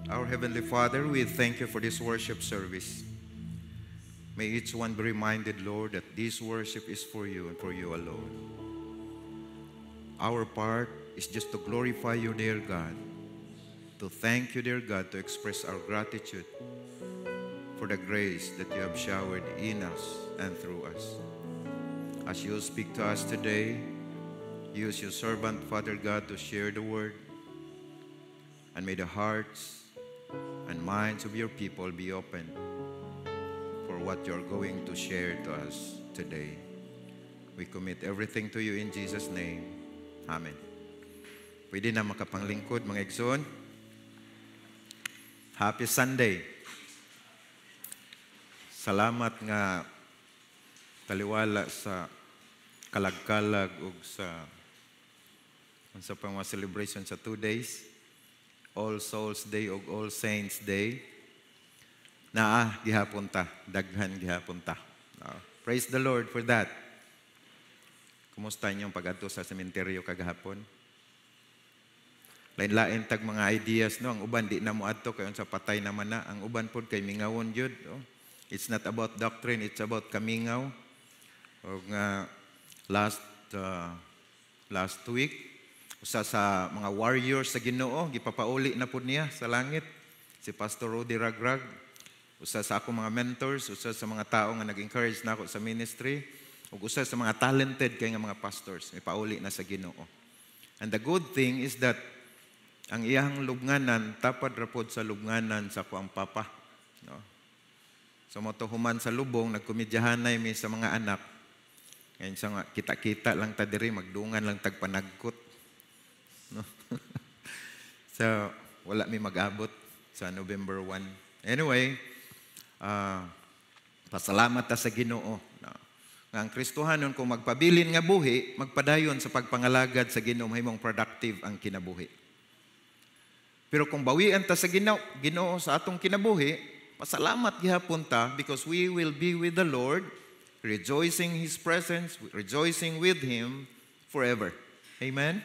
Our Heavenly Father, we thank you for this worship service. May each one be reminded, Lord, that this worship is for you and for you alone. Our part is just to glorify you, dear God, to thank you, dear God, to express our gratitude for the grace that you have showered in us and through us. As you speak to us today, use your servant, Father God, to share the word, and may the hearts and minds of your people be open for what you're going to share to us today. We commit everything to you in Jesus' name. Amen. Pwede na makapanglingkod, mga Igsoon. Happy Sunday. Salamat nga taliwala sa kalagkalag ug sa pang mga celebration sa 2 days. All Souls Day ug All Saints Day. Gihapon ta, daghan gihapon ta. Praise the Lord for that. Kumusta inyong pag-adto sa sementeryo kagahapon? Lain-lain tag mga ideas, no? Ang uban di na mo adto kay unsa patay naman na. Ang uban pod kay mingawon jud, no? It's not about doctrine, it's about kamingaw. Og nga last week, usa sa mga warriors sa Ginoo, gipapauli na pod niya sa langit, si Pastor Rudy Ragrag. Usa sa akong mga mentors, usa sa mga tao nga nag-encourage na ako sa ministry, ug usa sa mga talented kay nga mga pastors, may pauli na sa Ginoo. And the good thing is that ang iyang lubnganan, tapad ra pod sa lubnganan sa kuang papa. No? So motohuman sa lubong, nagkomedyahanay mi sa mga anak. Ngayon sa kita-kita lang ta diri, magdungan lang tagpanagkot. No? So, wala mi mag-abot sa November 1. Anyway, pasalamat ta sa Ginoo. No? Nga ang Kristohanon kung magpabilin nga buhi, magpadayon sa pagpangalagad sa Ginoo, mahimong productive ang kinabuhi. Pero kung bawian ta sa Ginoo sa atong kinabuhi, pasalamat gihapon ta because we will be with the Lord, rejoicing His presence, rejoicing with Him forever. Amen?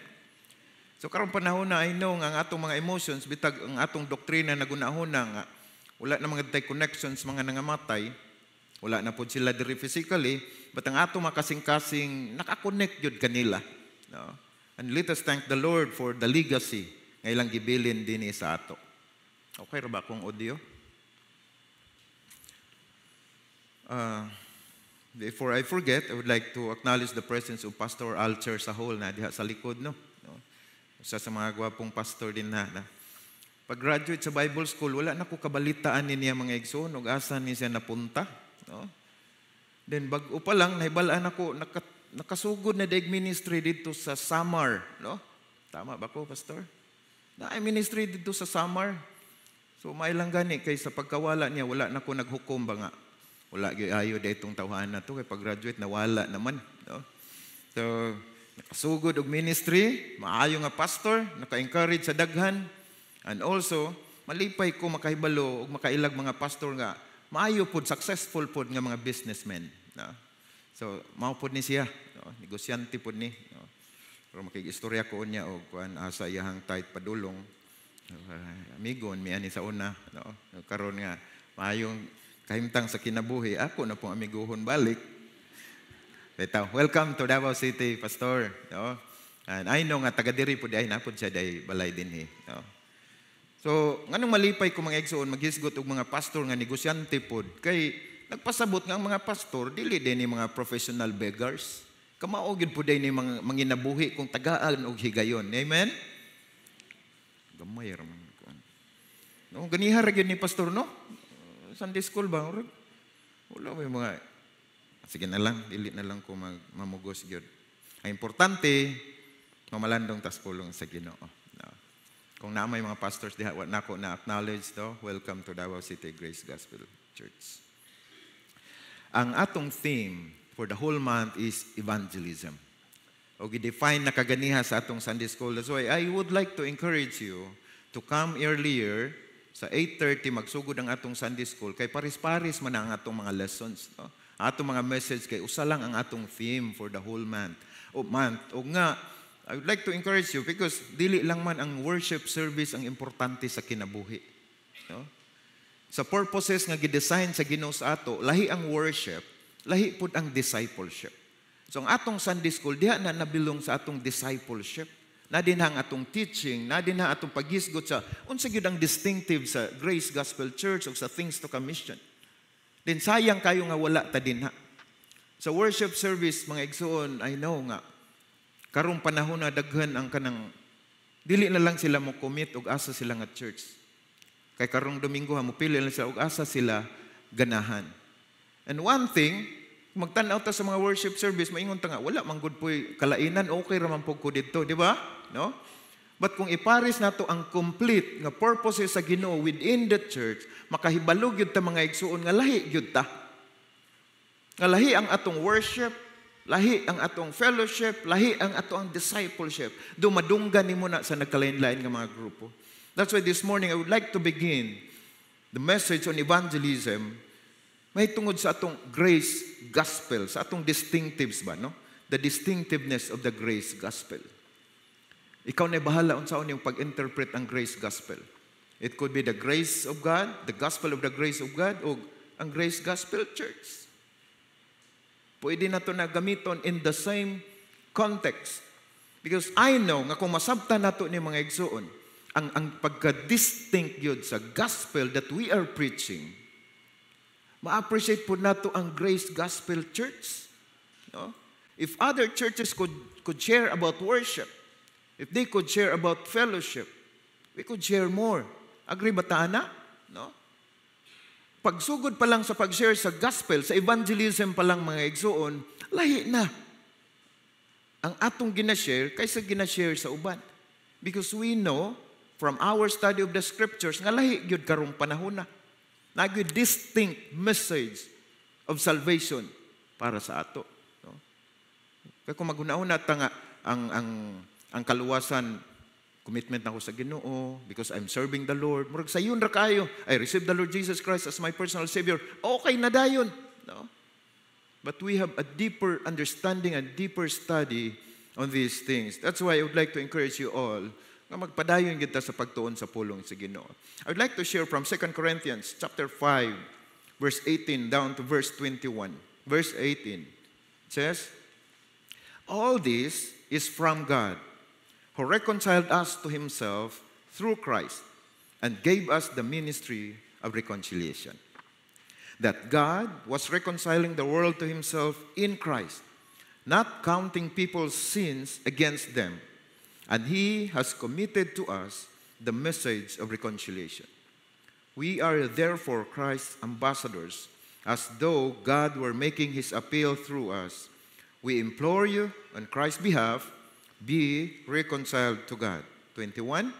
So karong panahon na I know nga ang atong mga emotions, bitag ang atong doktrina nagunahuna nga wala na mga tay connections mga nangamatay, wala na po sila diri physically, but ang atong makasing-kasing nakakonect jud kanila. No? And let us thank the Lord for the legacy nga ilang gibilin dinhi sa ato. Okay ra ba akong audio? Before I forget, I would like to acknowledge the presence of Pastor Alcher Sahol na diha sa likod, no? Usa sa mga gwapong pastor din na. Pag-graduate sa Bible School, wala na ko kabalitaan niya mga Igsoon ug asa ni siya napunta. No? Then bag-o pa lang, nahibalaan ako, nakasugod na daig ministry dito sa Samar. No? Tama ba ko, Pastor? Na ministry dito sa Samar. So mailang gani, kay sa pagkawala niya, wala na ko naghukom ba nga. Wala ayo da itong tawhan na to, kay pag-graduate, nawala naman. No? So, nakasugod og ministry, maayo nga pastor, naka-encourage sa daghan, and also, malipay ko makahibalo og makailag mga pastor nga, maayo pod, successful pod nga mga businessmen. No? So, mao pod ni siya, no? Negosyante pod ni. No? Pero makikistorya ko niya og kuan asa iyahang tight padulong. Amigon, mi ani sa una. No? Karon nga, maayong kahimtang sa kinabuhi, ako na pong amiguhon balik. Welcome to Davao City, Pastor. No? And I know nga, taga-diri po dahil napod siya dahil balay din. No? So, nganong malipay ko mga Igsoon, maghisgot og mga pastor nga negosyante pod, kay nagpasabot nga ang mga pastor, dili din ni mga professional beggars. Kamaogid po din ni mga manginabuhi kung tagaan og higayon. Amen? Gamay raman. No, ganihar gyud ni pastor, no? Sunday school ba? Wala may mga sige na lang, dili na lang ko mamugos gyud. Ang importante, mamalandong tas pulong sa Ginoo. No. Kung na may mga pastors diha wa nako na acknowledge to, welcome to Davao City Grace Gospel Church. Ang atong theme for the whole month is evangelism. O gi-define na kaganiha sa atong Sunday school. That's why I would like to encourage you to come earlier sa 8:30 magsugod ang atong Sunday school kay paris-paris man ang atong mga lessons, no? Atong mga message kay usa lang ang atong theme for the whole month. O nga I would like to encourage you because dili lang man ang worship service ang importante sa kinabuhi. No? Sa purposes nga gidesign sa Ginoo sa ato, lahi ang worship, lahi pud ang discipleship. So ang atong Sunday school, diha na nabilong sa atong discipleship. Na din ang atong teaching, na din ang atong paghisgot sa unsa gyud ang distinctive sa Grace Gospel Church o sa Things to Commission. Then sayang kayo nga wala ta dinha. Sa worship service, mga igsoon, I know nga, karong panahon na daghan ang kanang, dili na lang sila mo commit og asa sila nga church. Kay karong Domingo, mupili lang sila og asa sila ganahan. And one thing, kung magtanaw ta sa mga worship service, maingon ta nga, wala man gud po'y kalainan, okay raman po ko dito, di ba? No? But kung iparis nato ang complete nga purposes sa Ginoo within the church, makahibalog yun ta mga igsuon nga lahi yun ta. Nga lahi ang atong worship, lahi ang atong fellowship, lahi ang atong discipleship. Dumadunggan ni mo na sa nagkalain-lain nga mga grupo. That's why this morning I would like to begin the message on evangelism may tungod sa atong grace gospel, sa atong distinctives ba, no? The distinctiveness of the grace gospel. Ikaw na bahala unsaon yung pag-interpret ang grace gospel. It could be the grace of God, the gospel of the grace of God, o ang grace gospel church. Pwede na ito na gamiton in the same context. Because I know nga kung masabta nato ni mga igsuon, ang pagka-distinct yun sa gospel that we are preaching, ma-appreciate po nato ang Grace Gospel Church. No? If other churches could share about worship, if they could share about fellowship, we could share more. Agree ba ta na? No? Pagsugod pa lang sa pag-share sa gospel, sa evangelism pa lang mga igsuon, lahi na ang atong ginashare kaysa ginashare sa uban. Because we know from our study of the scriptures nga lahi gyud karong panahon na. Nagyo'y distinct message of salvation para sa ato. No? Kaya kung magunauna ta nga ang kaluwasan, commitment ako sa Ginoo because I'm serving the Lord. Murag sayon ra kayo, I receive the Lord Jesus Christ as my personal Savior. Okay na dayon. No? But we have a deeper understanding and deeper study on these things. That's why I would like to encourage you all nga magpadayon kita sa pagtuon sa pulong sa Ginoo. I would like to share from 2 Corinthians chapter 5, verse 18 down to verse 21. Verse 18 says, all this is from God, who reconciled us to himself through Christ and gave us the ministry of reconciliation. That God was reconciling the world to himself in Christ, not counting people's sins against them. And he has committed to us the message of reconciliation. We are therefore Christ's ambassadors, as though God were making his appeal through us. We implore you on Christ's behalf, be reconciled to God. 21,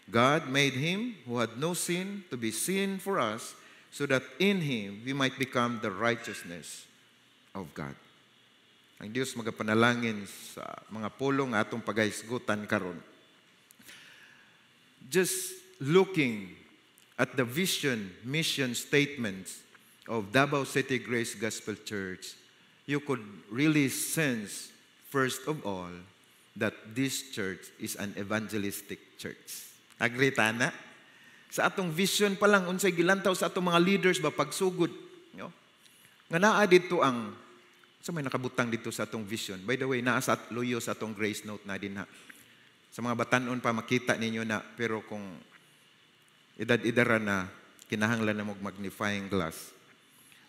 God made him who had no sin to be sin for us, so that in him we might become the righteousness of God. Ang Diyos magapanalangin sa mga pulong atong pagahisgutan karon. Just looking at the vision, mission statements of Davao City Grace Gospel Church, you could really sense, first of all, that this church is an evangelistic church. Agree ta na? Sa atong vision pa lang, unsay gilantaw sa atong mga leaders ba pagsugod. No? Nga naa dito ang so may nakabutang dito sa atong vision. By the way, naa sa luyo sa atong grace note na din ha. Sa mga batanon pa makita ninyo na, pero kung edad-edara na, kinahanglan na magnifying glass.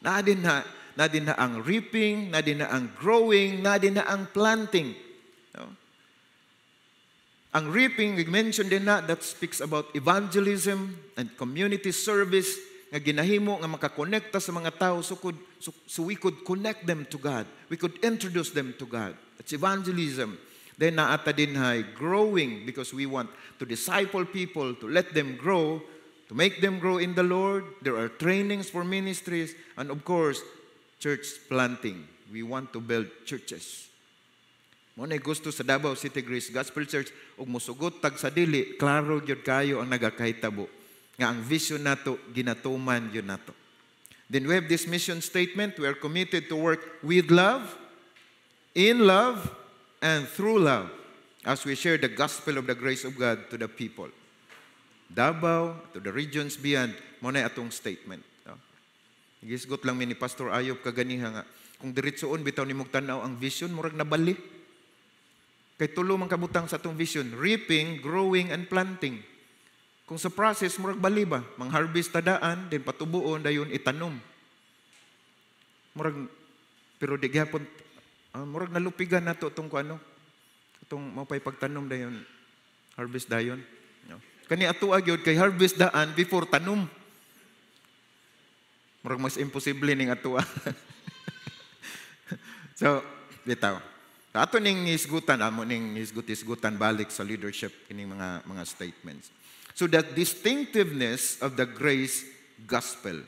Na din na ang reaping, na din na ang growing, na din na ang planting. No? Ang reaping, we mentioned din na, that speaks about evangelism and community service, nga ginahimo nga makakonekta sa mga tao so we could connect them to God. We could introduce them to God. It's evangelism. Then naata din hay growing, because we want to disciple people, to let them grow, to make them grow in the Lord. There are trainings for ministries, and of course, church planting. We want to build churches. Muna gusto sa Davao City Grace Gospel Church, ug musugot tag sa dili, klaro gyud kayo ang nagakahitabo. Nga ang vision nato, ginatuman yun nato. Then we have this mission statement. We are committed to work with love, in love, and through love as we share the gospel of the grace of God to the people. Davao, to the regions beyond, mo na atong statement. No? Gisgot lang mi ni Pastor Ayop kaganiha nga, kung diretsoon bitaw nimog tanaw ang vision, murag nabali. Kay tulo man kabutang sa atong vision, reaping, growing, and planting. Kung sa process, murag bali ba? Mang-harvest tadaan, then patubuon, dayon itanom. Murag, pero di gyapon, murag nalupigan na to itong ano, itong mapay pagtanom dayon, harvest dayon. No? Kani ato agyod kay harvest daan before tanom. Murag mas imposible ning ato. So, bitaw. Ato ning hisgutan, amo ning hisgutan balik sa leadership kining mga statements. So the distinctiveness of the grace gospel.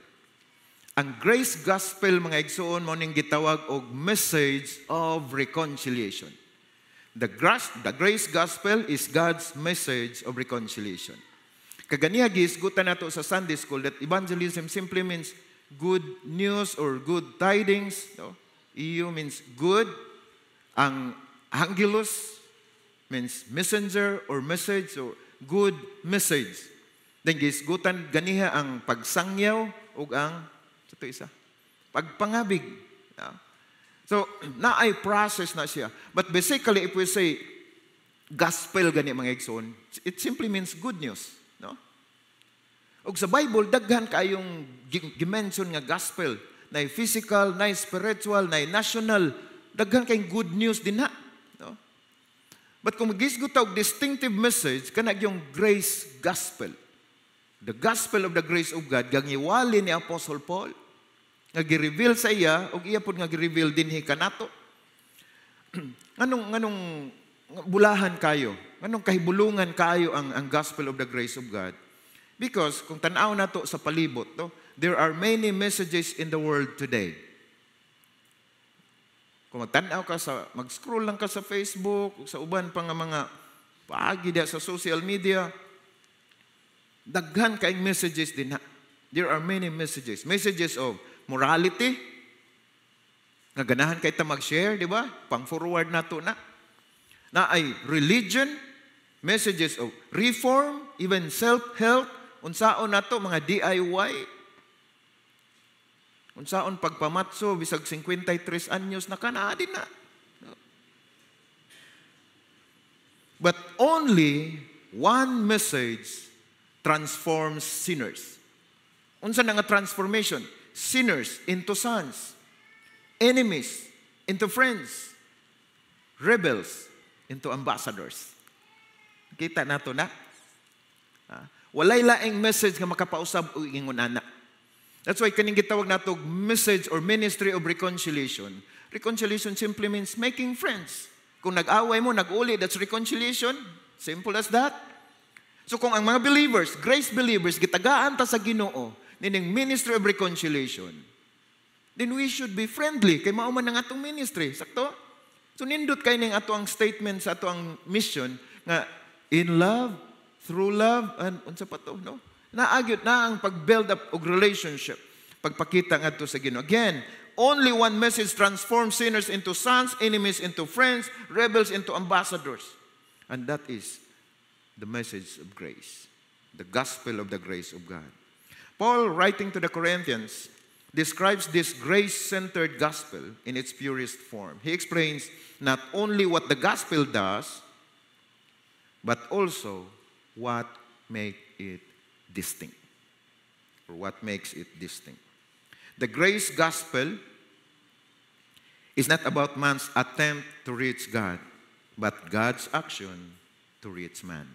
Ang grace gospel, mga igsoon, mo ning gitawag og message of reconciliation. The grace gospel is God's message of reconciliation. Kaganiya gisgutan nato sa Sunday school that evangelism simply means good news or good tidings. No? EU means good. Ang angelos means messenger or message or good message. Then gisgutan ganiha ang pagsangyaw ug ang ito isa, pagpangabig. No? So, naay process na siya. But basically, if we say gospel gani mga igsoon, it simply means good news. No? Og sa Bible, daghan kayong gimension nga gospel. Na physical, na spiritual, na national. Daghan kayong good news din na. No? But kung magisgot og distinctive message, kanag yung grace gospel. The gospel of the grace of God, gangiwali ni Apostle Paul. Nag-reveal sa iya, o iya po nag-reveal din kanato. Nganong bulahan kayo? Nganong kahibulungan kayo ang gospel of the grace of God? Because kung tanaw nato sa palibot, no, there are many messages in the world today. Kung magtanaw ka mag-scroll lang ka sa Facebook, sa uban pa nga mga paagi sa social media, daghan kaing messages din na. There are many messages. Messages of morality, nga ganahan kay ta mag-share, di ba? Pang-forward nato na. Na ay religion, messages of reform, even self-help, unsaon nato mga DIY, unsaon pagpamatso, bisag 53 anyos na kanadin na. But only one message transforms sinners. Unsa na nga transformation? Sinners into sons, enemies into friends, rebels into ambassadors. Kita nato na. Walay laing message nga makapausab og ingon ana. That's why kaning gitawag nato message or ministry of reconciliation. Reconciliation simply means making friends. Kung nag-away mo, nag-uli, that's reconciliation. Simple as that. So kung ang mga believers, grace believers, gitagaan ta sa Ginoo, nining ministry of reconciliation, then we should be friendly kay mao man ang atong ministry. Sakto? So nindot kay ning ato ang statement sa ato ang mission nga in love, through love, and unsa pa to, no? Naagyot na ang pag-build up og relationship. Pagpakita ngadto sa Ginoo. Again, only one message transforms sinners into sons, enemies into friends, rebels into ambassadors. And that is the message of grace. The gospel of the grace of God. Paul, writing to the Corinthians, describes this grace-centered gospel in its purest form. He explains not only what the gospel does, but also what makes it distinct, or what makes it distinct. The grace gospel is not about man's attempt to reach God, but God's action to reach man.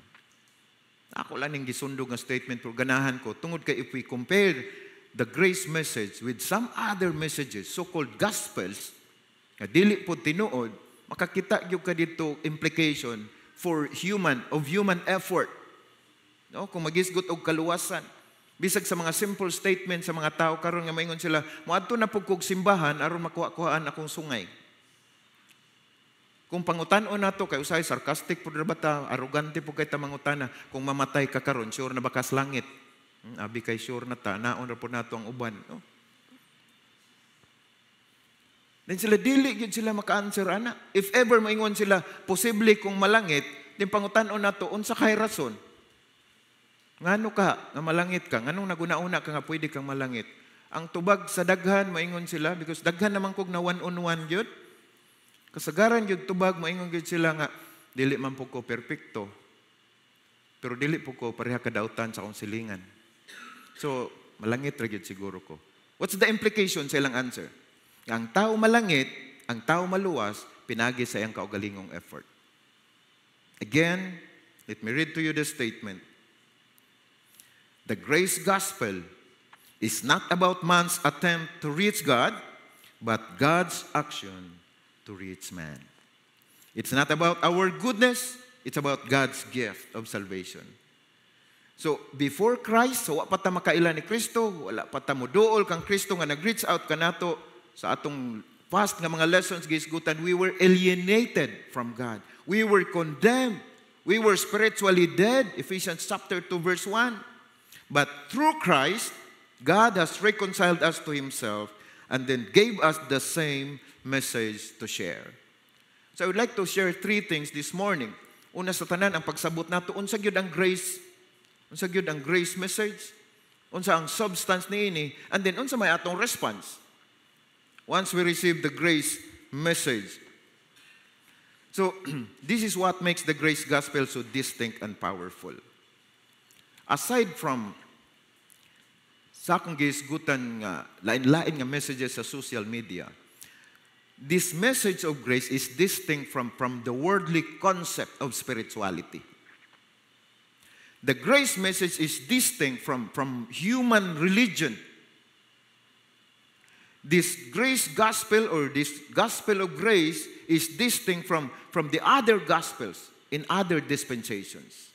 Ako lang yung gisundog ng statement pero ganahan ko. Tungod kay if we compare the grace message with some other messages, so-called gospels, na dili po tinuod, makakita yung ka dito implication for human effort. No? Kung magisgot og kaluwasan, bisag sa mga simple statement sa mga tao, karon nga maingon sila, moadto na pugkog simbahan, aron makuha-kuhaan akong sungay. Kung pangutan-on nato kay usay sarcastic pud ba ta, arrogante po kay ta mangutana, kung mamatay ka karon sure na ba kas langit? Abi kay sure na ta, naon ra po nato ang uban, no? Then sila dili gyud sila maka-answer ana. If ever maingon sila posible kung malangit, then pangutan-on nato unsa kay rason? Ngano ka, nga malangit ka, nganong naguna-una ka nga pwede kang malangit. Ang tubag sa daghan, maingon sila, because daghan naman kog na one-on-one yun. Kasagaran yun tubag, maingon yun sila nga, dili man po ko perfecto, pero dili po ko pareha kadautan sa akong silingan. So, malangit ra gyud siguro ko. What's the implication sa ilang answer? Ang tao malangit, ang tao maluwas, pinagi sa iyang kaugalingong effort. Again, let me read to you the statement. The grace gospel is not about man's attempt to reach God, but God's action to reach man. It's not about our goodness, it's about God's gift of salvation. So, before Christ, so pa ta makaila ni Kristo, wala pa ta moduol kang Kristo nga nag-reach out kanato sa atong past nga mga lessons gisgutan, we were alienated from God. We were condemned. We were spiritually dead, Ephesians chapter 2 verse 1. But through Christ, God has reconciled us to Himself and then gave us the same message to share. So I would like to share 3 things this morning. Una sa tanan, ang pagsabot nato, unsa gyud ang grace, unsa gyud ang grace message, unsa ang substance niini, and then unsa may atong response once we receive the grace message. So, this is what makes the grace gospel so distinct and powerful. Aside from sa akong gisgutan nga lain-lain nga messages sa social media, this message of grace is distinct from the worldly concept of spirituality. The grace message is distinct from human religion. This grace gospel or this gospel of grace is distinct from the other gospels in other dispensations.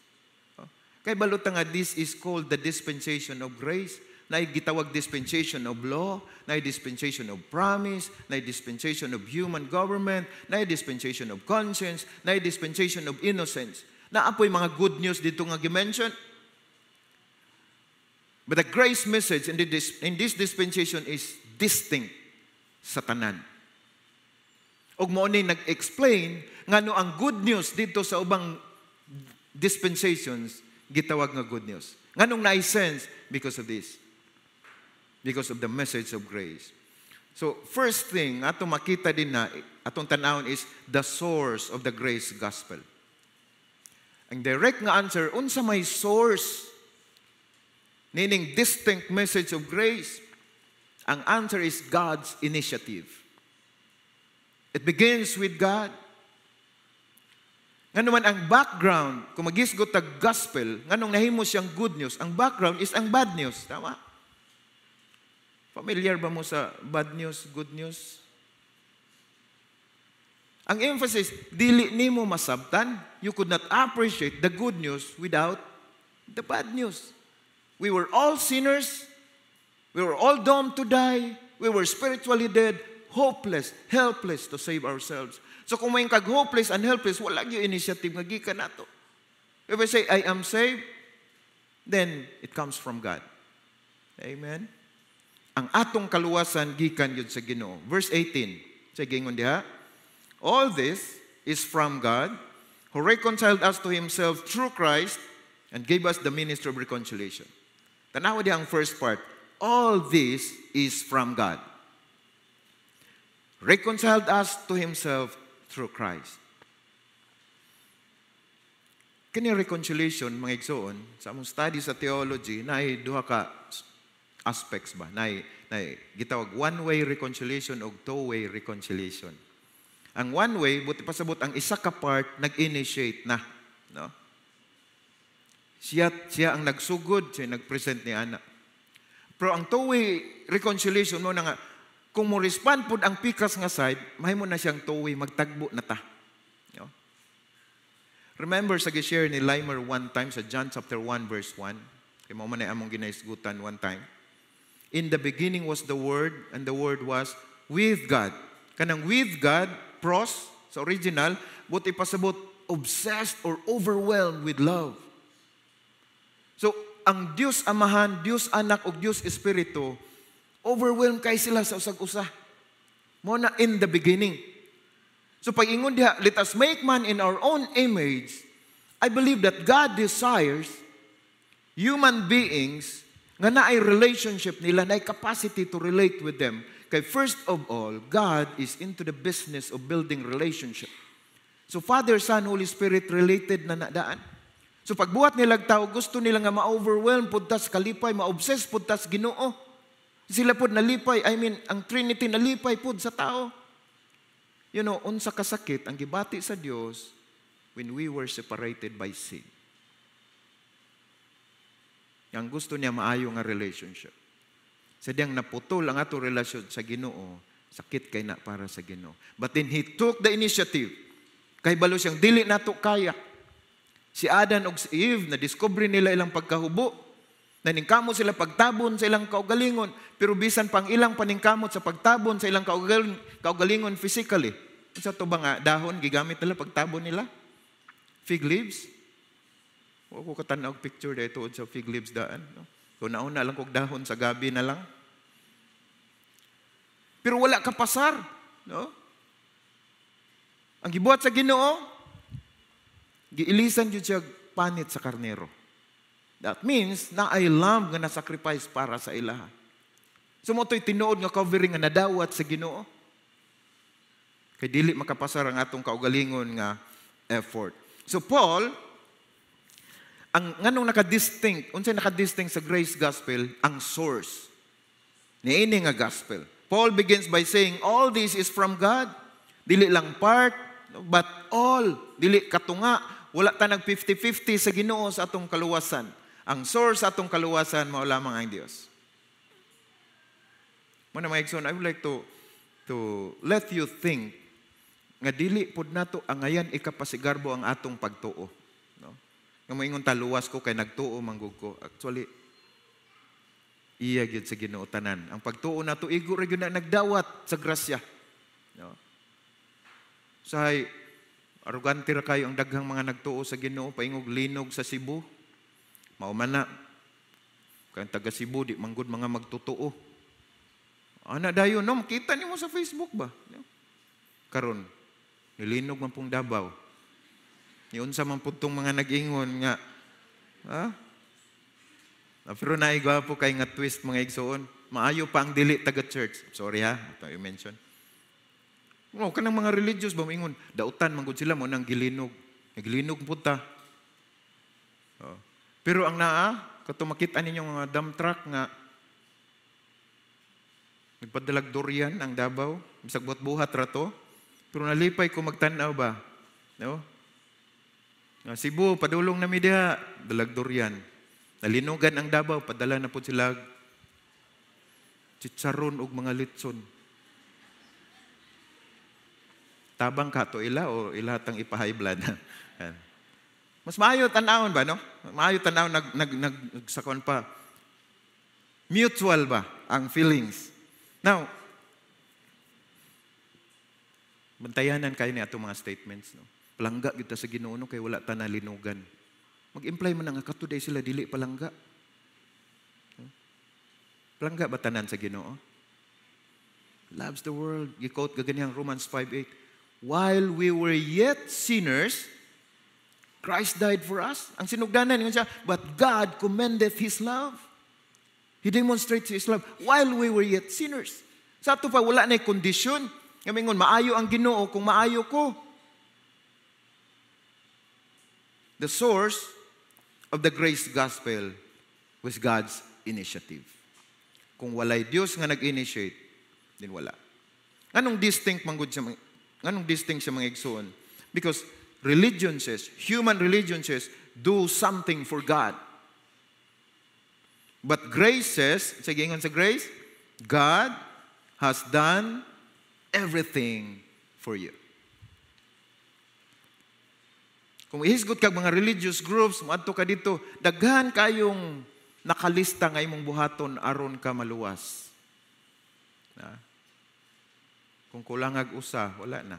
Kay balota nga, this is called the dispensation of grace. Na gitawag dispensation of law, na dispensation of promise, na dispensation of human government, na dispensation of conscience, na dispensation of innocence. Na apoy mga good news dito nga gi-mention. But the grace message in this dispensation is distinct sa tanan. Og mao ni nag-explain ngano ang good news dito sa ubang dispensations gitawag nga good news. Nganong na-sense because of this. Because of the message of grace. So, first thing ato makita din na atong tanawon is the source of the grace gospel. Ang direct nga answer, unsa may source meaning distinct message of grace? Ang answer is God's initiative. It begins with God. Nga naman ang background, kung magisgot ang gospel, nganong nahimo siyang good news, ang background is ang bad news. Tama? Familiar ba mo sa bad news, good news? Ang emphasis, dili nimo masabtan. You could not appreciate the good news without the bad news. We were all sinners. We were all doomed to die. We were spiritually dead, hopeless, helpless to save ourselves. So kung may kag-hopeless and helpless, wala yung initiative nga gikan nato. If I say, I am saved, then it comes from God. Amen? Ang atong kaluwasan, gikan yun sa Ginoo. Verse 18, sa gingon diha, all this is from God, who reconciled us to Himself through Christ, and gave us the ministry of reconciliation. Tanawa diha ang first part, all this is from God. Reconciled us to Himself through Christ. Kini reconciliation, mga igsoon, sa among study sa theology, na duha ka aspects ba? Na gitawag one-way reconciliation o two-way reconciliation. Ang one-way, buti pasabot, ang isa ka part, nag-initiate na. No? Siya ang nagsugod, siya nag-present ni Ana. Pero ang two-way reconciliation mo na nga, kung mo respond po ang pikas nga side, mahimo na siyang two-way, magtagbo na ta. No? Remember sa gi-share ni Limer one time sa John chapter 1 verse 1, kay mo man ay among ginaisgutan one time. In the beginning was the Word, and the Word was with God. Kanang with God, pros, sa original, buti pasabot, obsessed or overwhelmed with love. So, ang Diyos Amahan, Diyos Anak, o Diyos Espiritu, overwhelmed kay sila sa usag-usa. Mo na in the beginning. So, pag ingon diha, let us make man in our own image, I believe that God desires human beings nga naay relationship nila, naay capacity to relate with them. Kay first of all, God is into the business of building relationship. So Father, Son, Holy Spirit related na nadaan. So pagbuhat nilang tao, gusto nila nga ma-overwhelm pudtas kalipay, ma-obsess pudtas Ginoo. Sila pud nalipay, ang Trinity nalipay pud sa tao. You know, unsa kasakit ang gibati sa Dios when we were separated by sin. Ang gusto niya maayo nga relationship. Sadyang naputol ang ato relasyon sa Ginoo, sakit kay na para sa Ginoo. But then He took the initiative. Kay balo siyang dili nato kaya. Si Adan ug si Eve, na-discover nila ilang pagkahubo. Naningkamot sila pagtabon sa ilang kaugalingon, pero bisan pang ilang paningkamot sa pagtabon sa ilang kaugalingon physically. Sa to ba nga dahon gigamit nila pagtabon nila? Fig leaves? O ko katanaw picture dito sa fig leaves daan. No? So nauna lang kog dahon sa gabi na lang. Pero wala ka pasar. No? Ang gibuhat sa Ginoo, giilisan yun siya panit sa karnero. That means na ay lamb nga na-sacrifice para sa ilaha. So mo to'y tinuod nga covering nga nadawat sa Ginoo. Kay dili makapasar ang atong kaugalingon nga effort. So Paul, ang nganong naka-distinct, unsay naka-distinct sa grace gospel, ang source. Niini nga gospel. Paul begins by saying, all this is from God. Dili lang part, but all. Dili katunga. Wala ta nag 50-50 sa Ginoo sa atong kaluwasan. Ang source sa atong kaluwasan, mao lamang ang Dios. Muna mga igsoon, I would like to let you think nga dili pud nato ang ayan ikapasigarbo ang atong pagtuo. No? Nga moingon taluwas ko kay nagtuo manggug ko. Actually, iya gyud sa Ginoo tanan. Ang pagtuo nato igo ra gyud na nagdawat sa grasya. No? Sahay arugante ra kayo ang daghang mga nagtuo sa Ginoo paingog linog sa Cebu. Mao man na kay taga Cebu di manggod mga magtutuo. Ana dayon no, makita nimo sa Facebook ba? No? Karon nilinog man pong Davao. Yun sa man putong mga nag-ingon nga, ha? Pero naigwapo kay nga twist mga igsoon. Maayo pa ang dili taga-church. Sorry ha, ito you mention. No, kanang mga religious ba moingon, dautan manggod sila mo nang gilinog. Naglinog punta. Oh. Pero ang kato makita ninyo mga dump truck nga nagpadalag durian ang Davao, bisag buhat ra to. Pero nalipay ko magtanaw ba? No? Cebu, padulong na mi diha, dalag durian. Nalinugan ang Davao, padala na po sila chicharon ug mga litson. Tabang ka to ila o ilatang ipa-high blood. Mas maayo tanawon ba, no? Maayo tanawon nagsakon pa. Mutual ba ang feelings? Now, bantayanan kayo ni atong mga statements. No? Palangga kita sa Ginoo kay wala ta nalinugan. Mag-imply man nga katuday sila dili palangga. No? Palangga ba tanan sa Ginoo? Loves the world. Gi-quote gaganihang Romans 5:8. While we were yet sinners, Christ died for us. Ang sinugdanan niya siya, but God commendeth His love. He demonstrates His love while we were yet sinners. Sa ato pa wala na kondisyon. Ngamingon, maayo ang Ginoo kung maayo ko. The source of the grace gospel was God's initiative. Kung walay Dios nga nag-initiate, din wala. Anong distinct sa mga igsoon? Because religion says, human religion says, do something for God. But grace says, sige ingon sa grace, God has done everything for you. Kung ihisgot kag mga religious groups, maadto ka dito, daghan kayong nakalista nga imong buhaton aron ka maluwas. Kung kulangag usa, wala na.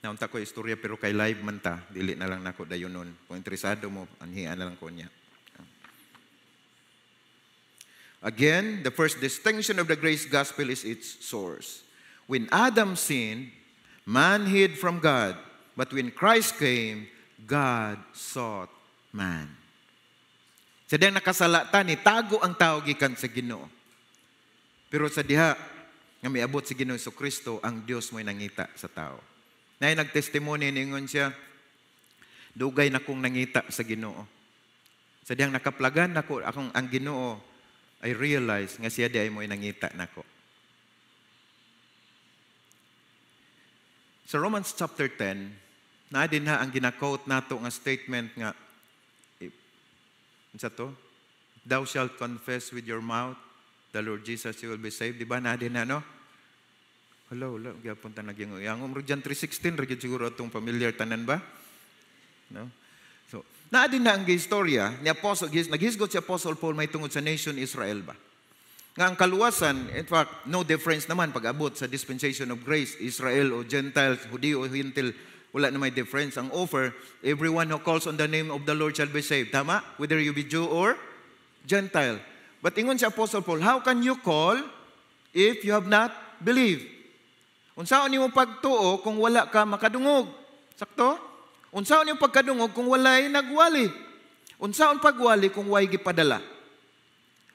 Naunta ko istorya pero kay live man ta, dili na lang nako dayonon. Kung interesado mo, anhian na lang ko niya. Again, the first distinction of the grace gospel is its source. When Adam sinned, man hid from God But when Christ came, God sought man. Sa diyang nakasalatan, itago ang tao gikan sa Ginoo. Pero sa diha, nga miabot si Ginoo Kristo, ang Dios mo'y nangita sa tao. Nay nagtestimony ningon siya, dugay na kong nangita sa Ginoo. Sa diyang nakaplagan nako akong ang Ginoo, I realize nga siya di ay mo'y nangita nako. Sa Romans chapter 10, na din ha ang gina-quote nato nga statement nga, unsa to? Thou shalt confess with your mouth the Lord Jesus, you will be saved. Diba? Na din na, no? Hello, gyapon ta naging yang John 3:16 ra gyud siguro atong familiar tanan ba? No? So, na din na ang istorya ni Apostle, naghisgot si Apostle Paul may tungod sa nation Israel ba? Nga ang kaluwasan, in fact, no difference naman pag-abot sa dispensation of grace, Israel o Gentiles, Hudio o Hintil, wala na may difference. Ang offer, everyone who calls on the name of the Lord shall be saved. Tama? Whether you be Jew or Gentile. But ingon si Apostle Paul, how can you call if you have not believed? Unsaon nimo pagtuo kung wala ka makadungog? Sakto? Unsaon nimo pagkadungog kung walay nagwali? Unsaon pagwali kung way gipadala?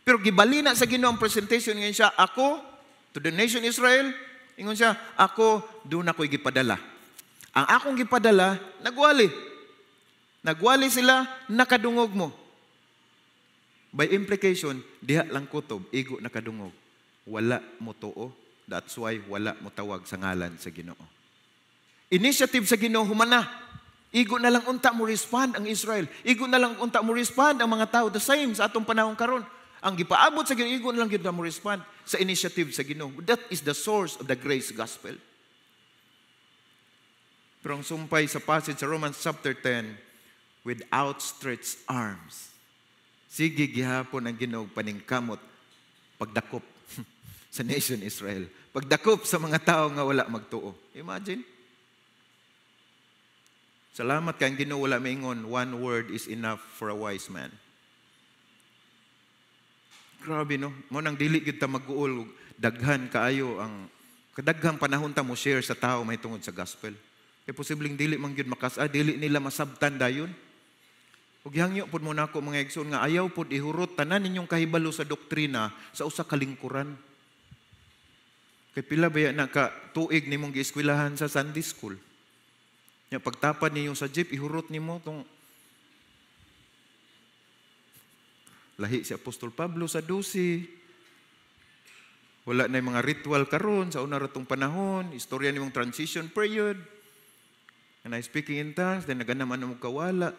Pero gibalina sa Ginoo ang presentation ngayon siya, ako to the nation Israel, ingon siya, ako doon ako'y gipadala. Ang akong gipadala, nagwali. Nagwali sila, nakadungog mo. By implication, diha lang kutob, igo nakadungog. Wala mo tuo. That's why wala mo tawag sa ngalan sa Ginoo. Initiative sa Ginoo humana. Igo na lang unta mo respond ang Israel. Igo na lang unta mo respond ang mga tao. The same sa atong panahon karon. Ang gipaabot sa Ginoo, igo na lang gyud mo respond sa initiative sa Ginoo. That is the source of the grace gospel. Pero ang sumpay sa passage sa Romans chapter 10, with outstretched arms. Sige gihapon ang Ginoo paningkamot pagdakop sa nation Israel. Pagdakop sa mga tao nga wala magtuo. Imagine. Salamat kay ang Ginoo wala maingon, one word is enough for a wise man. Grabe no. Mo nang dili gyud ta mag-uol, daghan kaayo ang kadaghang panahon ta mo share sa tao may tungod sa gospel. Kay posibleng dili man gyud dili nila masabtan dayon. Ug hangyo pud mo nako mga igsoon nga ayaw pud ihurot tanan ninyong kahibalo sa doktrina sa usa ka lingkuran. Kay pila baya na ka tuig nimong gieskwelahan sa Sunday school. Nya pagtapad ninyo sa jeep ihurot nimo tong lahi si Apostol Pablo sa 12. Wala na mga ritual karon sa una ratong panahon, istorya nimong transition period. And I speaking in tongues, then naganaman mo kawala.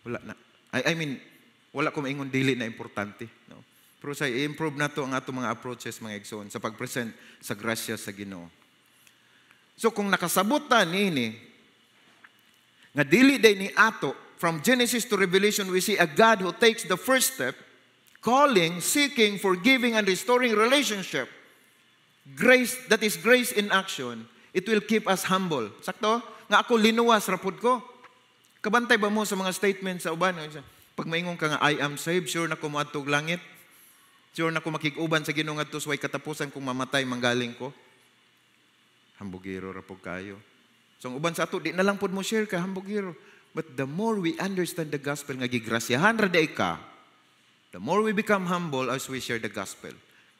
Wala na. I mean, wala ko maingon dili na importante. No? Pero sa i-improve na to ang atong mga approaches, mga igsoon, sa pag-present sa grasya sa Ginoo. So kung nakasabutan ini, nga dili day ni ato, from Genesis to Revelation, we see a God who takes the first step, calling, seeking, forgiving, and restoring relationship. Grace, that is grace in action, it will keep us humble. Sakto? Nga ako linuwas, rapod ko. Kabantay ba mo sa mga statements sa uban? Pag maingon ka nga, I am saved, sure na ko maatog langit. Sure na ko makikuban sa Ginoo ngadto sa way katapusan kung mamatay manggaling ko. Hambugiro rapod kayo. So ang uban sa ato, di na lang pod mo share ka, hambugiro. But the more we understand the gospel nga gigrasyahan ra day ka, the more we become humble as we share the gospel.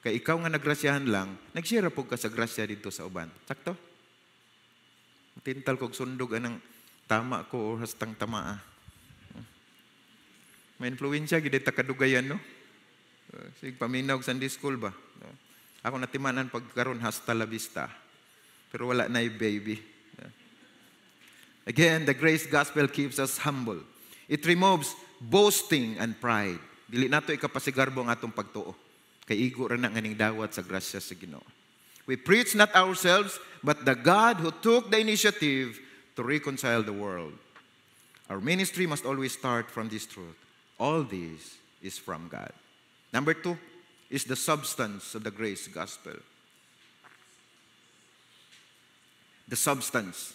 Kay ikaw nga nagrasyahan lang, nag-share po ka sa grasya dito sa uban. Sakto? Matintal kog sundog anang tama ko o hastang tamaa. May influensya gid ta kadugayan no. Sig paminaw Sunday school ba. Ako natimanan pagkaron hasta la vista. Pero wala na baby. Again, the grace gospel keeps us humble. It removes boasting and pride. Dili nato ikapasigarbo ang atong pagtuo. Kay igo ra na nganing dawat sa grasya sa Ginoo. We preach not ourselves, but the God who took the initiative to reconcile the world. Our ministry must always start from this truth. All this is from God. Number 2 is the substance of the grace gospel. The substance.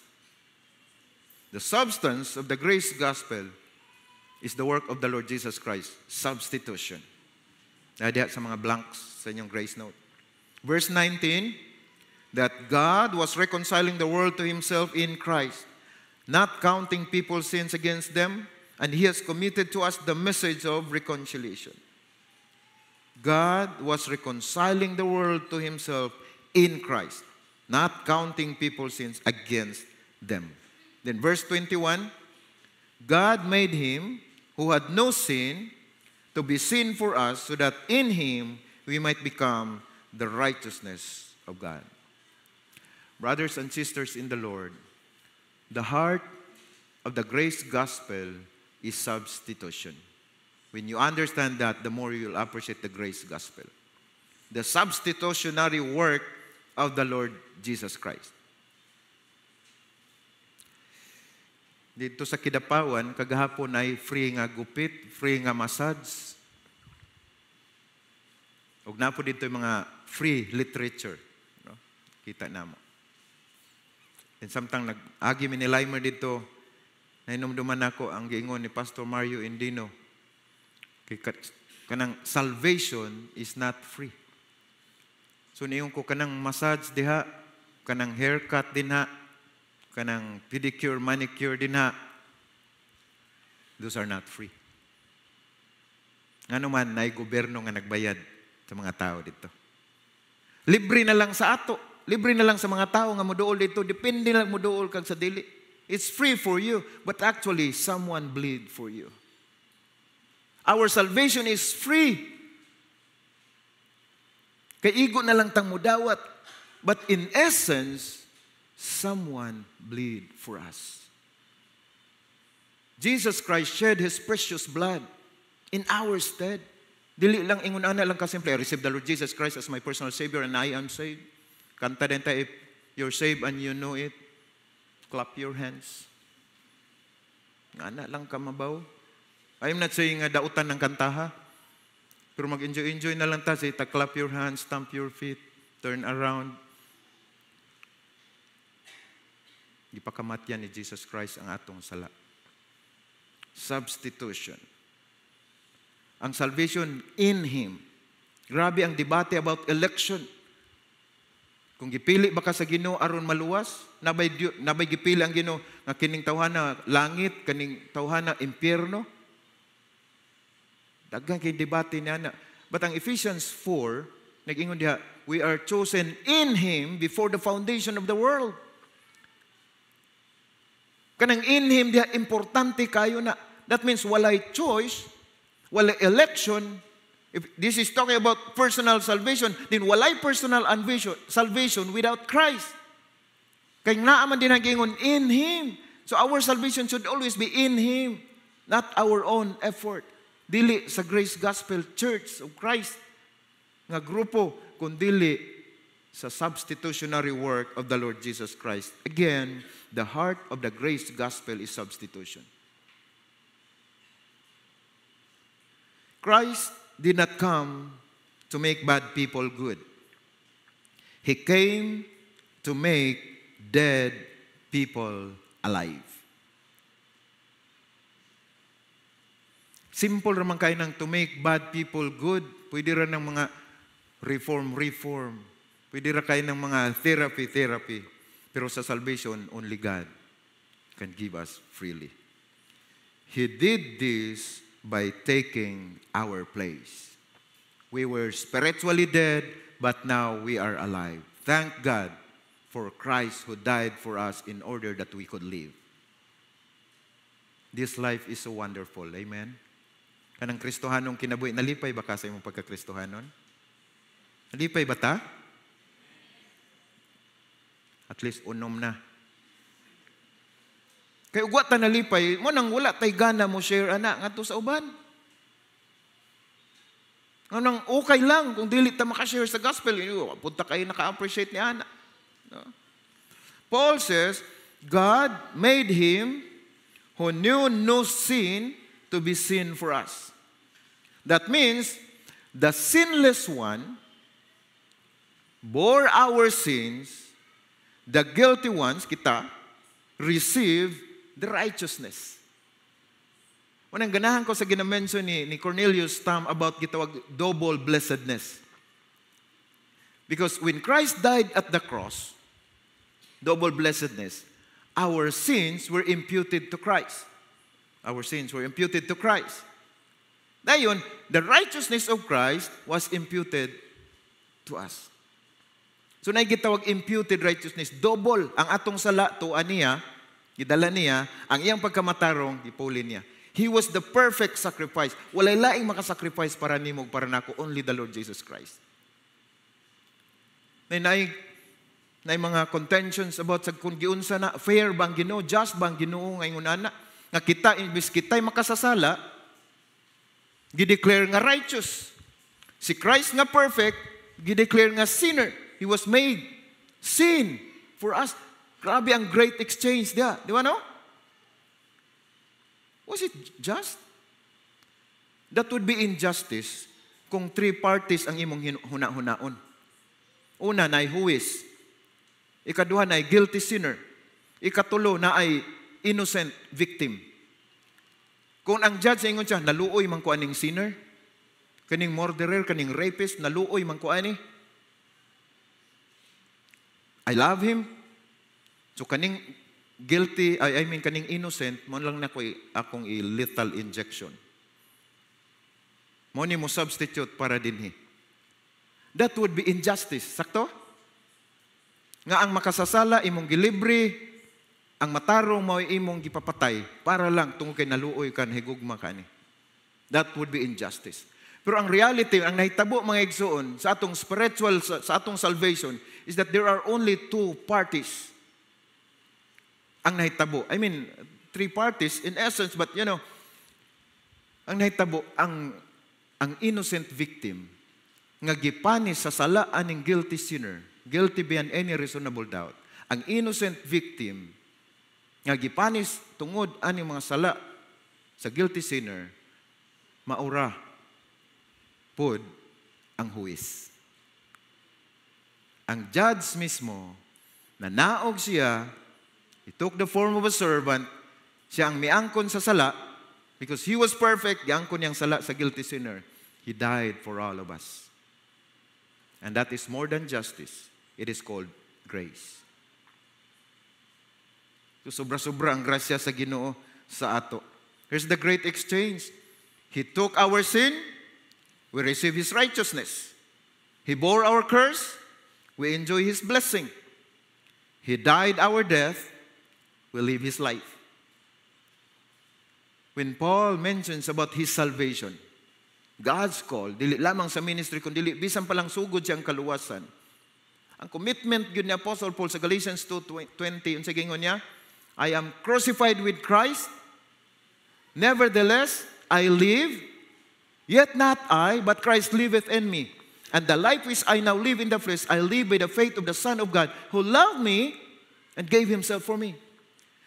The substance of the grace gospel is the work of the Lord Jesus Christ. Substitution. Diha sa mga blanks sa inyong grace note. Verse 19, that God was reconciling the world to himself in Christ, not counting people's sins against them, and he has committed to us the message of reconciliation. God was reconciling the world to himself in Christ, not counting people's sins against them. Then verse 21, God made him who had no sin to be sin for us, so that in him we might become the righteousness of God. Brothers and sisters in the Lord, the heart of the grace gospel is substitution. When you understand that, the more you'll appreciate the grace gospel. The substitutionary work of the Lord Jesus Christ. Dito sa Kidapawan, kagahapon ay free nga gupit, free nga massage. Ug na po dito yung mga free literature. No? Kita na mo. And samtang nag-agi minilimer dito, nainumduman ako ang giingon ni Pastor Mario Indino. Kanang salvation is not free. So niyon ko kanang massage diha, kanang haircut din ha, kanang pedicure, manicure din ha. Those are not free. Nga naman, na gobyerno nga nagbayad sa mga tao dito. Libre na lang sa ato. Libre na lang sa mga tao nga moduol dito. Depende lang moduol kag sa dili. It's free for you, but actually, someone bleed for you. Our salvation is free. Kaigo na lang tang mudawat. But in essence, someone bleed for us. Jesus Christ shed His precious blood in our stead. Dili lang ingon ana lang kasimple, I receive the Lord Jesus Christ as my personal Savior and I am saved. Kanta din tayo, if you're saved and you know it, clap your hands. Ana lang ka mabaw. I'm not saying nga dautan ng kantaha. Pero mag-enjoy na lang ta, say, clap your hands, stamp your feet, turn around. Ipakamatyan ni Jesus Christ ang atong sala. Substitution. Ang salvation in Him. Grabe ang debate about election. Kung gipili ba ka sa Ginoo aron maluwas, nabay gipili ang Ginoo nga kining tawhana langit, kining tawhana impyerno. Daghang kay debate niya. But ang Ephesians 4, nag-ingon diha, we are chosen in Him before the foundation of the world. Kanang in Him diha, importante kayo na. That means walay choice, walay election. If this is talking about personal salvation, then walay personal salvation without Christ. Kaya naaman din nag-ingon in Him. So our salvation should always be in Him, not our own effort. Dili sa Grace Gospel Church of Christ nga grupo, kundili sa substitutionary work of the Lord Jesus Christ. Again, the heart of the Grace Gospel is substitution. Christ did not come to make bad people good. He came to make dead people alive. Simple naman kayo ng to make bad people good. Pwede rin ng mga reform. Pwede rin kayo ng mga therapy. Pero sa salvation, only God can give us freely. He did this by taking our place. We were spiritually dead, but now we are alive. Thank God for Christ who died for us in order that we could live. This life is so wonderful. Amen? Kanang Kristohanong kinabuhi, nalipay ba ka sa imong pagka-Kristohanon? Nalipay ba ta? At least unom na. Kaya ugwa ta nalipay, mo nang wala tay gana mo share ana ngadto sa uban. Nang okay lang kung dili ta maka-share sa gospel, punta kayo naka-appreciate ni ana. No? Paul says, God made Him who knew no sin to be sin for us. That means, the sinless one bore our sins, the guilty ones, kita, receive the righteousness. Unang ganahan ko sa ginamention ni Cornelius Tam about gitawag double blessedness. Because when Christ died at the cross, double blessedness, our sins were imputed to Christ. Our sins were imputed to Christ. Dayon, the righteousness of Christ was imputed to us. So gitawag imputed righteousness, double ang atong sala tuan niya, gidala niya, ang iyang pagkamatarong, ipulin niya. He was the perfect sacrifice. Walay laing makasacrifice para nimo para nako, only the Lord Jesus Christ. Nay mga contentions about sa kung giunsa na fair bang Ginoo, just bang Ginoo ngayon ana nga kita imbis kitay makasasala, gideclare nga righteous. Si Christ nga perfect, gideclare nga sinner. He was made sin for us. Grabe ang great exchange dia. Di ba no? Was it just? That would be injustice kung three parties ang imong huna-hunaon. Una, na ay huwis. Ikaduha, na ay guilty sinner. Ikatulo, na ay innocent victim. Kung ang judge ingon siya, naluoy man ko aning sinner, kaning murderer, kaning rapist, naluoy man ko ani, I love him. So kaning guilty, kaning innocent, mo lang na ko akong lethal injection. Mo ni mo substitute para dinhi. That would be injustice. Sakto? Nga ang makasasala, imong gilibre, ang matarong mo imong gipapatay para lang tungkol kay naluoy kan higugma ka ni. That would be injustice. Pero ang reality, ang nahitabo mga igsoon sa atong spiritual, sa atong salvation, is that there are only two parties. Ang nahitabo. I mean, three parties in essence, but you know, ang nahitabo, ang innocent victim, nga gipanis sa sala aning guilty sinner, guilty beyond any reasonable doubt. Ang innocent victim, nga gipanis tungod aning mga sala sa guilty sinner, maura pod ang huwis. Ang judge mismo, na naog siya, he took the form of a servant, siya ang miangkon sa sala, because he was perfect, giangkon niyang sala sa guilty sinner. He died for all of us. And that is more than justice. It is called grace. So sobra-sobra ang grasya sa Ginoo sa ato. Here's the great exchange. He took our sin, we receive His righteousness. He bore our curse, we enjoy His blessing. He died our death, we live His life. When Paul mentions about his salvation, God's call, dili lamang sa ministry, kundi bisan palang sugod siyang kaluwasan. Ang commitment yun ni Apostle Paul sa Galatians 2:20, yung sagingon niya, I am crucified with Christ, nevertheless I live, yet not I, but Christ liveth in me. And the life which I now live in the flesh, I live by the faith of the Son of God, who loved me and gave Himself for me.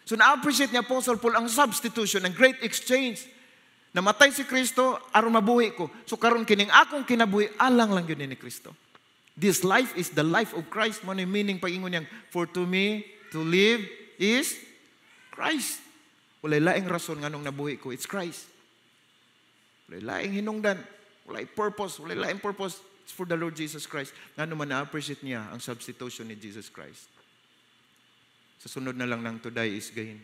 So na-appreciate ni Apostle Paul ang substitution, ang great exchange. Namatay si Kristo, aron mabuhi ko. So karon kining akong kinabuhi, alang lang yun ni Kristo. This life is the life of Christ. Mo ni meaning pag-ingon niyang, for to me, to live is Christ. Walay laing rason nga nung nabuhi ko, it's Christ. Walay laing hinungdan, walay purpose, walay laing purpose. It's for the Lord Jesus Christ. Nga naman na-appreciate niya ang substitution ni Jesus Christ. Sa sunod na lang ng today is gain.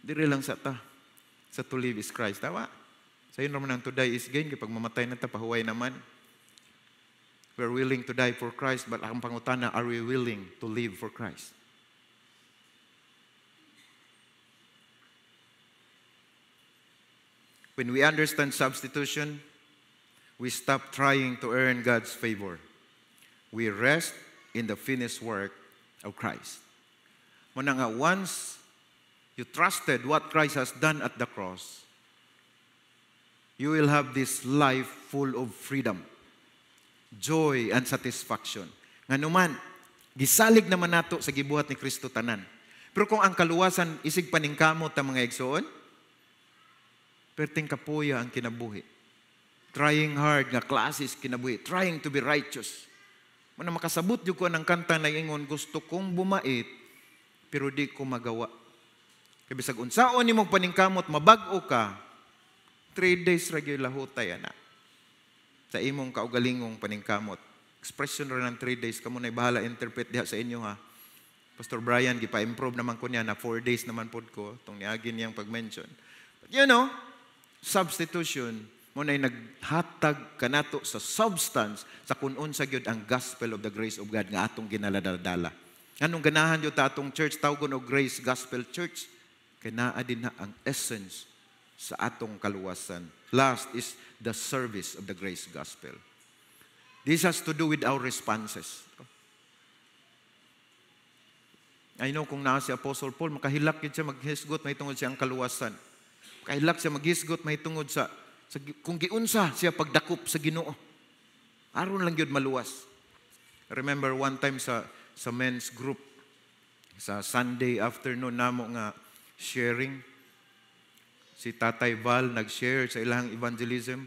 Diri lang sa ta. Sa to live is Christ. Tawa? Sa yun naman ang to die is gain. Kapag mamatay na ta, pahuway naman. We're willing to die for Christ, but ang pangutana, are we willing to live for Christ? When we understand substitution, we stop trying to earn God's favor. We rest in the finished work of Christ. Muna nga, once you trusted what Christ has done at the cross, you will have this life full of freedom, joy, and satisfaction. Nga naman, gisalig naman nato sa gibuhat ni Kristo tanan. Pero kung ang kaluwasan isig paningkamot ang mga igsoon, perting kapuya ang kinabuhi. Trying hard nga classes kinabuhi. Trying to be righteous. Muna makasabot yung ko ng kanta na ingon, gusto kong bumait, pero di ko magawa. Kaya bisag unsaon ni mong paningkamot, mabag-o ka, 3 days ragyo lahutay, ana. Sa imong kaugalingong paningkamot. expression ra ng 3 days, kamo na bahala interpret diha sa inyo ha. Pastor Brian, gipa-improve naman ko niya na 4 days naman pod ko, itong niagin niyang pag-mention. But substitution, mo na naghatag kanato sa substance sa kun-un sa gyud ang gospel of the grace of God nga atong ginaladala. Anong ganahan yun ta atong church, tawgon og Grace Gospel Church? Kaya naa din na ang essence sa atong kaluwasan. Last is the service of the grace gospel. This has to do with our responses. I know kung naa si Apostle Paul, makahilak yun siya maghisgot, may tungod siya ang kaluwasan. Makahilak siya maghisgot, may tungod sa kung giunsa siya pagdakop sa Ginoo. Aron lang yun maluwas. I remember one time sa men's group, sa Sunday afternoon namo nga sharing, si Tatay Val nag-share sa ilang evangelism.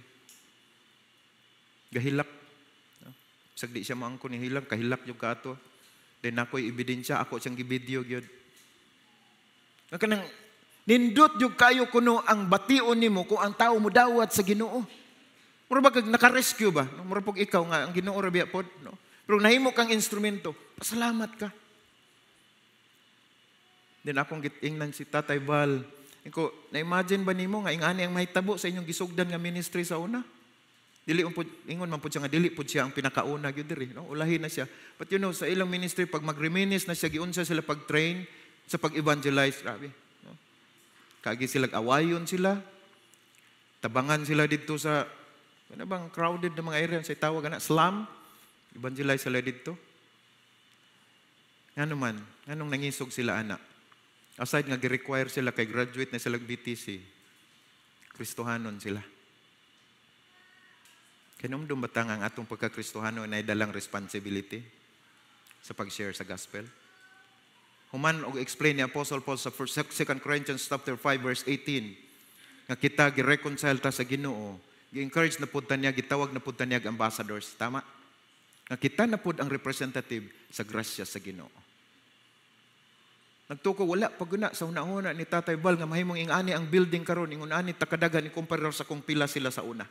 Gahilak. Sagdi siya maangko ni hilang, kahilak yung kato. Then ako'y ebidensya, ako siyang gibideo yun. Kanang nindot yung kayo kuno ang bation nimo kung ang tao mo dawat sa Ginoo. Mura ba kag naka-rescue ba? Mura pag ikaw nga, ang Ginoo rabiya pod. No? Pero nahimo kang instrumento, pasalamat ka. Then akong gitingnan si Tatay Val. Iko, na-imagine ba nimo nga ingani ang mahitabo sa inyong gisugdan nga ministry sa una? Dili ingon man pud siya nga dili pud siya ang pinakauna gyud diri, no? Ulahi na siya. But sa ilang ministry pag mag-reminisce na siya giunsa sila pag-train sa pag-evangelize, grabe, no? Kagi sila awayon sila. Tabangan sila dito sa ano bang crowded na mga area sa tawag na slum. Evangelize sila dito. Ngano man, nganong nangisog sila ana? Aside nga gi-require sila kay graduate na sila BTC, Kristohanon sila. Kinumdum batang ang atong pagka-Kristohanon ay dalang responsibility sa pag-share sa gospel. Human og explain ni Apostle Paul sa 2 Corinthians chapter 5 verse 18 nga kita gi-reconcile ta sa Ginoo, gi-encourage na pud ta niya, gitawag na pud ta niya ambassadors, tama? Nga kita na pud ang representative sa grasya sa Ginoo. Nagtuko wala paguna sa una-una ni Tatay Val nga mahimong ingani ang building karon, ingon ani takadagan ikumpara sa kung pila sila sa una.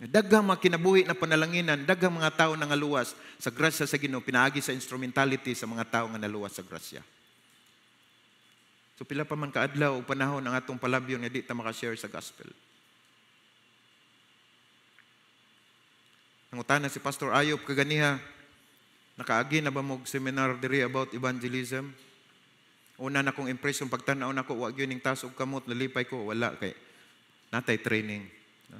Daghang mga kinabuhi na panalanginan, daghang mga tao na ngaluwas sa grasya sa Ginoo, pinaagi sa instrumentality sa mga tao nga naluwas sa grasya. So pila pa man kaadlaw o panahon ang atong palabyon nga di ta maka-share sa gospel. Nangutana si Pastor Ayop kaganiha, nakaagi na ba mo seminar diri about evangelism? Una na kong impression, pagtanaw na ko, wag yun yung tasog kamot, nalipay ko, wala kay natay training. No?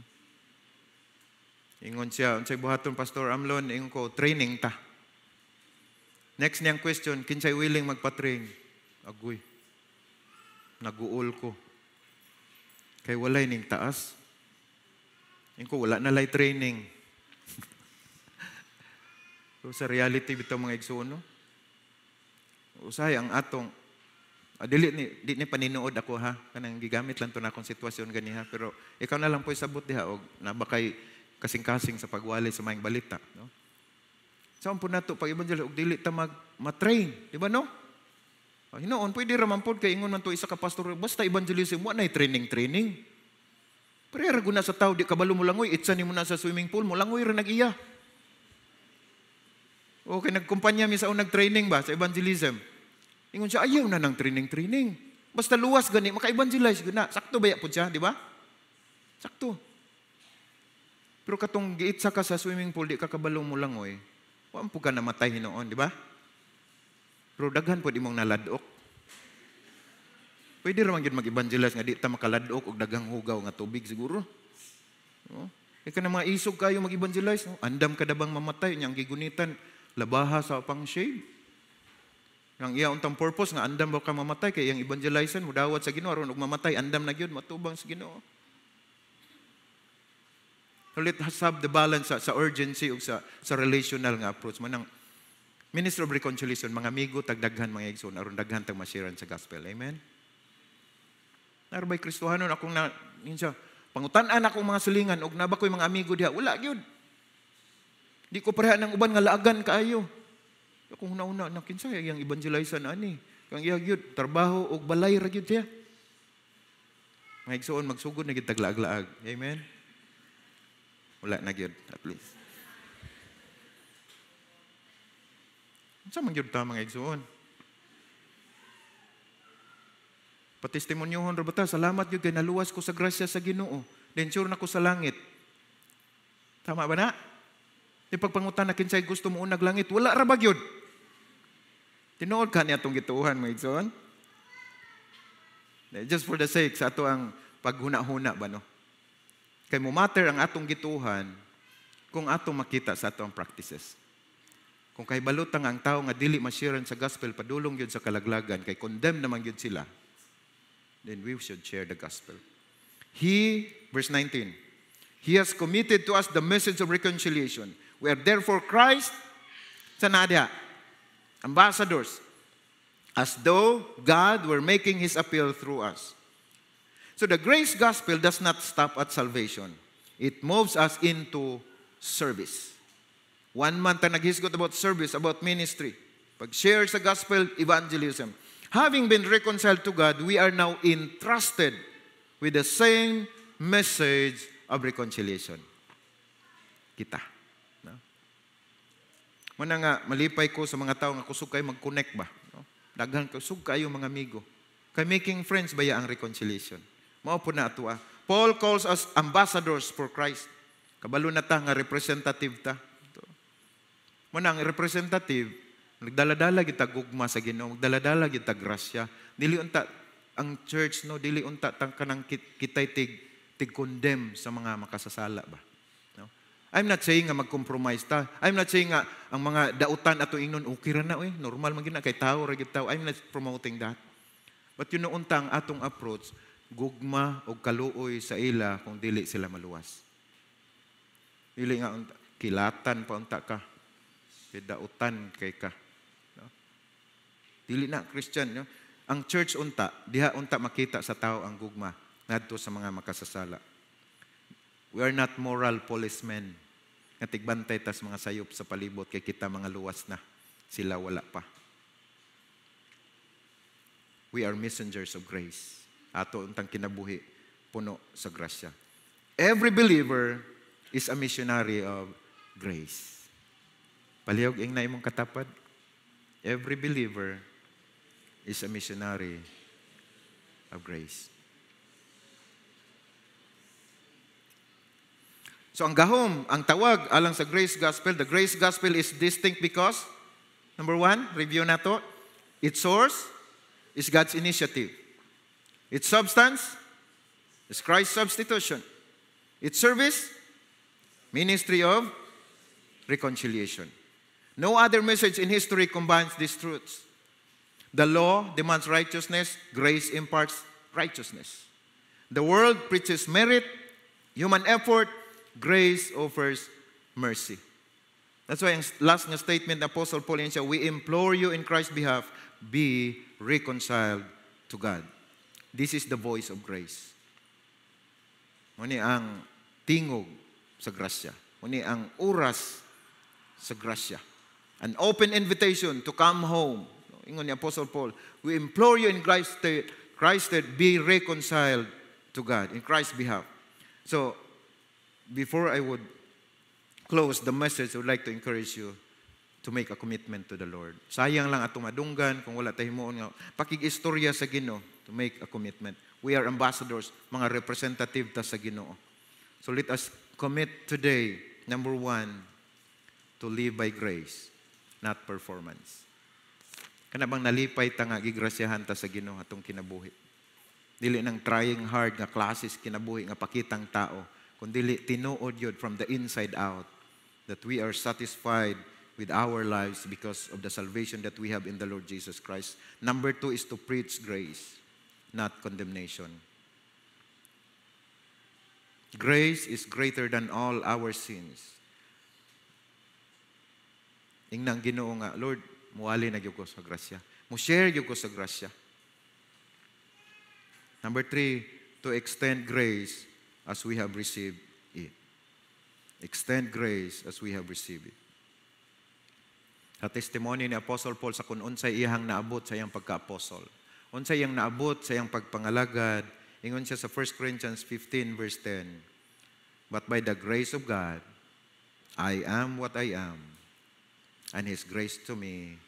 Ingon siya, unsay buhaton Pastor Amlon, ingon ko, training ta. Next niyang question, kinsay willing magpa-train? Agoy, naguol ko. Kay walay ning taas. Ingon ko, wala na lay training. So sa reality, bitaw mga igsoon, no? Usay ang atong di ni paninood ako ha, kanang gigamit lang to na akong sitwasyon ganiha, pero ikaw na lang po isabot diha og nabakay kasing-kasing sa pagwali sa maayong balita, no? Saan po nato pag evangelize og dili ta ma-train, di ba no? Hinoon pwede ra man pod kay ingon man to isa ka pastor basta evangelism wa nay training. Pero ra guna sa tao di kabalo mo langoy, itsa nimo na sa swimming pool mo langoy ra nag-iya. Okay, nagkumpanya mi sa unang training ba sa evangelism. Ingon siya, ayaw na ng training. Basta luwas gani, maka-evangelize gana. Sakto ba po siya, di ba? Sakto. Pero katong giitsa ka sa swimming pool, di ka kabalong mo lang, oy. Huwag po ka namatay hinoon, di ba? Pero daghan po di mong naladok. Pwede raman yun mag-evangelize nga di ta makaladok o daghang hugaw nga tubig siguro. No? Ika na mga isog kayo mag-evangelize, no? Andam ka dabang mamatay, niyang gigunitan, labaha sa pang shade. Ang iya untang purpose nga andam ba ka mamatay kay yang evangelizean mo dawat sa Ginoo aron ug mamatay andam na gyud matubang sa Ginoo. So let us have the balance sa urgency ug sa relational nga approach manang Ministry of Reconciliation mga amigo tagdaghan mga igsoon aron daghan tag masiran sa gospel. Amen. Narbay Kristohanon akong na ninsa pangutan-an akong mga silingan ug naba koy mga amigo diha wala gyud. Di ko pareha nang uban nga laagan kaayo. Kung nauna na kinsay yang evangelizean ani kang iya gyud trabaho og balay ra gyud siya. Mga igsoon magsugod na gyud taglaag-laag. Amen. Wala na gyud at least. Sa man gyud ta mga igsoon. Patestimonyohon ra bata, salamat gyud kay naluwas ko sa grasya sa Ginoo. Then sure na ko sa langit. Tama ba na? Di pagpangutan na kinsay gusto mo unag langit, wala ra ba gyud? Tinuod ka niya itong gituuhan mga igsoon. Just for the sake sa ato ang paghuna-huna ba no? Kay mo matter ang atong gituuhan kung atong makita sa atong practices. Kung kay balutang ang tao nga dili ma-sharean sa gospel padulong gyud sa kalaglagan kay condemn naman gyud sila, then we should share the gospel. Verse 19, He has committed to us the message of reconciliation. We are therefore Christ, sa nadya, ambassadors, as though God were making His appeal through us. So the grace gospel does not stop at salvation. It moves us into service. 1 month na naghisgot about service, about ministry. Pag-share sa gospel, evangelism. Having been reconciled to God, we are now entrusted with the same message of reconciliation. Kita. No? Muna nga, malipay ko sa mga tao nga kusog kayo mag-connect ba? No? Daghan kusog kayo mga amigo. Kay making friends baya ang reconciliation. Mao po na ato. Paul calls us ambassadors for Christ. Kabalo na ta nga representative ta. Muna ang representative, nagdaladala kita gugma sa Ginoo, nagdaladala kita grasya. Dili unta ang church no, dili unta tang kanang kitay tig condemn sa mga makasasala ba. No? I'm not saying nga mag-compromise ta. I'm not saying nga ang mga dautan ato ingnon okay ra na normal man gina kay tao ra gid tao. I'm not promoting that. But yun unta ang atong approach, gugma og kaluoy sa ila kung dili sila maluwas. Dili nga unta kilatan pa unta ka. Dautan kay ka. No? Dili na Christian, no? Ang church unta, diha unta makita sa tao ang gugma ngadto sa mga makasasala. We are not moral policemen nga tigbantay tas mga sayop sa palibot kay kita mga luwas na, sila wala pa. We are messengers of grace. Ato untang kinabuhi puno sa grasya. Every believer is a missionary of grace. Palihog ing na imong katapad. Every believer is a missionary of grace. So ang gahom, ang tawag alang sa grace gospel, the grace gospel is distinct because, number 1, review na to, its source is God's initiative. Its substance is Christ's substitution. Its service, ministry of reconciliation. No other message in history combines these truths. The law demands righteousness, grace imparts righteousness. The world preaches merit, human effort, grace offers mercy. That's why ang last nga statement ng Apostle Paul siya, we implore you in Christ's behalf, be reconciled to God. This is the voice of grace. Muni ang tingog sa grasya. Muni ang oras sa grasya. An open invitation to come home. Ingon ni Apostle Paul, we implore you in Christ that be reconciled to God in Christ's behalf. So, before I would close the message, I would like to encourage you to make a commitment to the Lord. Sayang lang atong madunggan kung wala tayo moon nga pakig-istorya sa Ginoo to make a commitment. We are ambassadors, mga representative ta sa Ginoo. So let us commit today, number 1, to live by grace, not performance. Kana bang nalipay ta nga gigrasyahan ta sa Ginoo atong kinabuhi. Dili nang trying hard nga classes kinabuhi nga pakitang tao, kundi tinuod yun from the inside out that we are satisfied with our lives because of the salvation that we have in the Lord Jesus Christ. Number 2 is to preach grace, not condemnation. Grace is greater than all our sins. Ingnang Ginoo nga, Lord, muwali na gyud ko sa grasya. Mo-share gyud ko sa grasya. Number 3, to extend grace as we have received it. Extend grace as we have received it. Sa testimony ni Apostle Paul sa kung unsay iyang naabot sa iyang pagka-apostle. Unsay iyang naabot sa iyang pagpangalagad. Ingon siya sa 1 Corinthians 15 verse 10. But by the grace of God, I am what I am. And His grace to me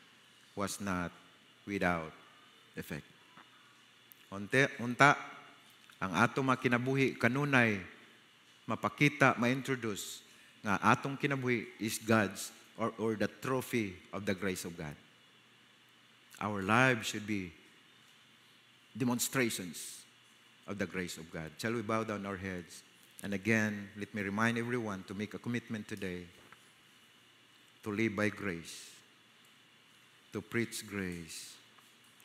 was not without effect. Unta, ang ato makinabuhi kanunay, mapakita, ma-introduce, nga atong kinabuhi is God's or the trophy of the grace of God. Our lives should be demonstrations of the grace of God. Shall we bow down our heads? And again, let me remind everyone to make a commitment today to live by grace, to preach grace,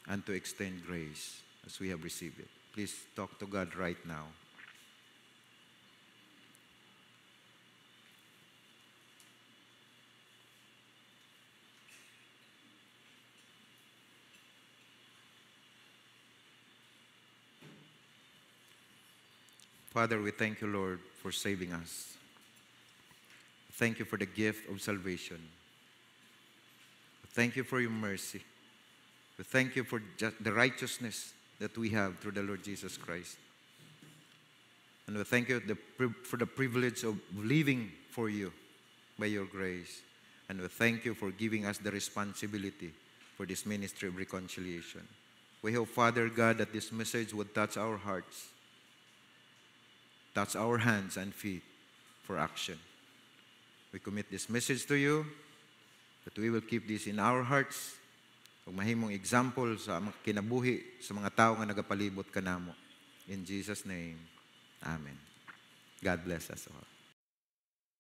and to extend grace as we have received it. Please talk to God right now. Father, we thank you, Lord, for saving us. Thank you for the gift of salvation. Thank you for your mercy. We thank you for the righteousness that we have through the Lord Jesus Christ. And we thank you for the privilege of living for you by your grace. And we thank you for giving us the responsibility for this ministry of reconciliation. We hope, Father God, that this message would touch our hearts, touch our hands and feet for action. We commit this message to you, that we will keep this in our hearts, ug mahimong example sa kinabuhi sa mga tao nga nagapalibot kanamo. In Jesus' name, amen. God bless us all.